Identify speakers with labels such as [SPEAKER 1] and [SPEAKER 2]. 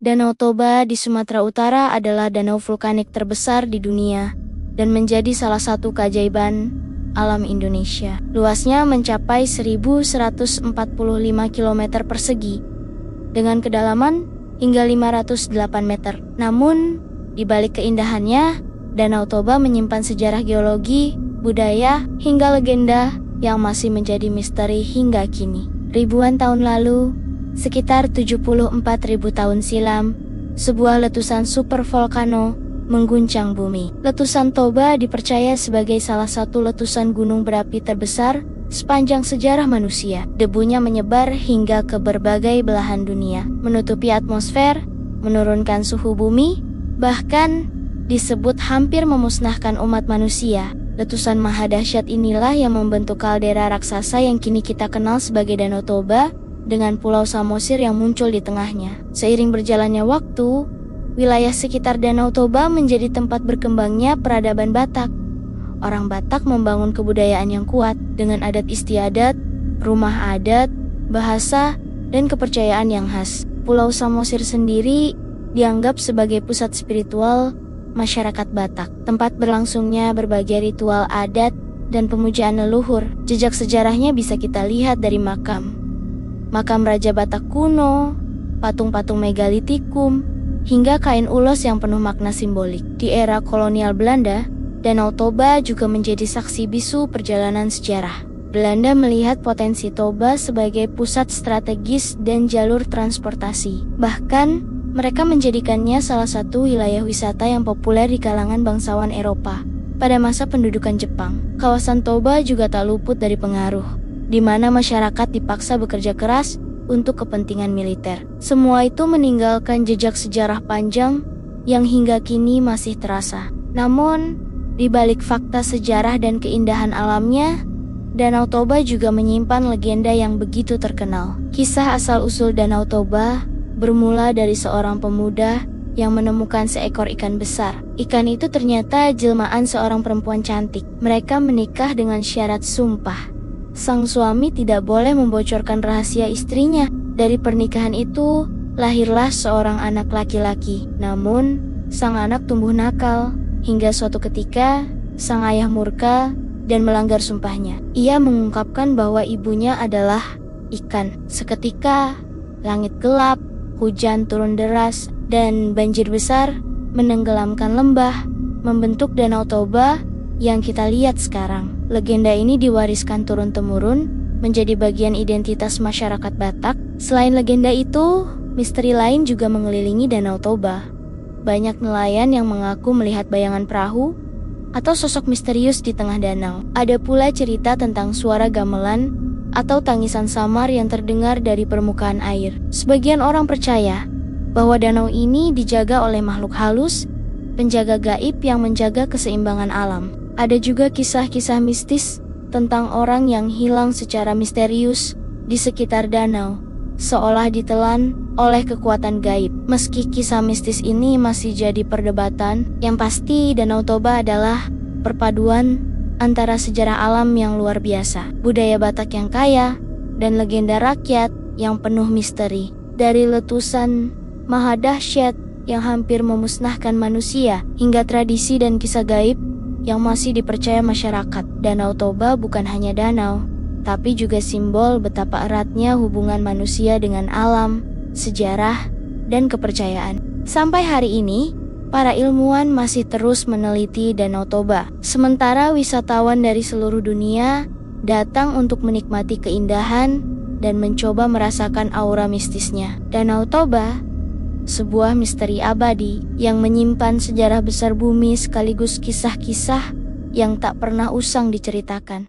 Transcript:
[SPEAKER 1] Danau Toba di Sumatera Utara adalah danau vulkanik terbesar di dunia dan menjadi salah satu keajaiban alam Indonesia. Luasnya mencapai 1.145 km persegi dengan kedalaman hingga 508 meter. Namun, di balik keindahannya, Danau Toba menyimpan sejarah geologi, budaya, hingga legenda yang masih menjadi misteri hingga kini. Ribuan tahun lalu, sekitar 74.000 tahun silam, sebuah letusan supervolcano mengguncang bumi. Letusan Toba dipercaya sebagai salah satu letusan gunung berapi terbesar sepanjang sejarah manusia. Debunya menyebar hingga ke berbagai belahan dunia, menutupi atmosfer, menurunkan suhu bumi, bahkan disebut hampir memusnahkan umat manusia. Letusan maha dahsyat inilah yang membentuk kaldera raksasa yang kini kita kenal sebagai Danau Toba, dengan Pulau Samosir yang muncul di tengahnya. Seiring berjalannya waktu, wilayah sekitar Danau Toba menjadi tempat berkembangnya peradaban Batak. Orang Batak membangun kebudayaan yang kuat dengan adat istiadat, rumah adat, bahasa, dan kepercayaan yang khas. Pulau Samosir sendiri dianggap sebagai pusat spiritual masyarakat Batak, tempat berlangsungnya berbagai ritual adat dan pemujaan leluhur. Jejak sejarahnya bisa kita lihat dari makam Raja Batak kuno, patung-patung megalitikum, hingga kain ulos yang penuh makna simbolik. Di era kolonial Belanda, Danau Toba juga menjadi saksi bisu perjalanan sejarah. Belanda melihat potensi Toba sebagai pusat strategis dan jalur transportasi. Bahkan, mereka menjadikannya salah satu wilayah wisata yang populer di kalangan bangsawan Eropa. Pada masa pendudukan Jepang, kawasan Toba juga tak luput dari pengaruh, di mana masyarakat dipaksa bekerja keras untuk kepentingan militer. Semua itu meninggalkan jejak sejarah panjang yang hingga kini masih terasa. Namun, di balik fakta sejarah dan keindahan alamnya, Danau Toba juga menyimpan legenda yang begitu terkenal. Kisah asal-usul Danau Toba bermula dari seorang pemuda yang menemukan seekor ikan besar. Ikan itu ternyata jelmaan seorang perempuan cantik. Mereka menikah dengan syarat sumpah. Sang suami tidak boleh membocorkan rahasia istrinya. Dari pernikahan itu, lahirlah seorang anak laki-laki. Namun, sang anak tumbuh nakal, hingga suatu ketika, sang ayah murka dan melanggar sumpahnya. Ia mengungkapkan bahwa ibunya adalah ikan. Seketika, langit gelap, hujan turun deras, dan banjir besar menenggelamkan lembah, membentuk Danau Toba yang kita lihat sekarang. Legenda ini diwariskan turun-temurun menjadi bagian identitas masyarakat Batak. Selain legenda itu, misteri lain juga mengelilingi Danau Toba. Banyak nelayan yang mengaku melihat bayangan perahu atau sosok misterius di tengah danau. Ada pula cerita tentang suara gamelan atau tangisan samar yang terdengar dari permukaan air. Sebagian orang percaya bahwa danau ini dijaga oleh makhluk halus, penjaga gaib yang menjaga keseimbangan alam. Ada juga kisah-kisah mistis tentang orang yang hilang secara misterius di sekitar danau, seolah ditelan oleh kekuatan gaib. Meski kisah mistis ini masih jadi perdebatan, yang pasti Danau Toba adalah perpaduan antara sejarah alam yang luar biasa, budaya Batak yang kaya, dan legenda rakyat yang penuh misteri. Dari letusan maha dahsyat yang hampir memusnahkan manusia, hingga tradisi dan kisah gaib yang masih dipercaya masyarakat, Danau Toba bukan hanya danau, tapi juga simbol betapa eratnya hubungan manusia dengan alam, sejarah, dan kepercayaan. Sampai hari ini, para ilmuwan masih terus meneliti Danau Toba, sementara wisatawan dari seluruh dunia datang untuk menikmati keindahan dan mencoba merasakan aura mistisnya. Danau Toba, sebuah misteri abadi yang menyimpan sejarah besar bumi sekaligus kisah-kisah yang tak pernah usang diceritakan.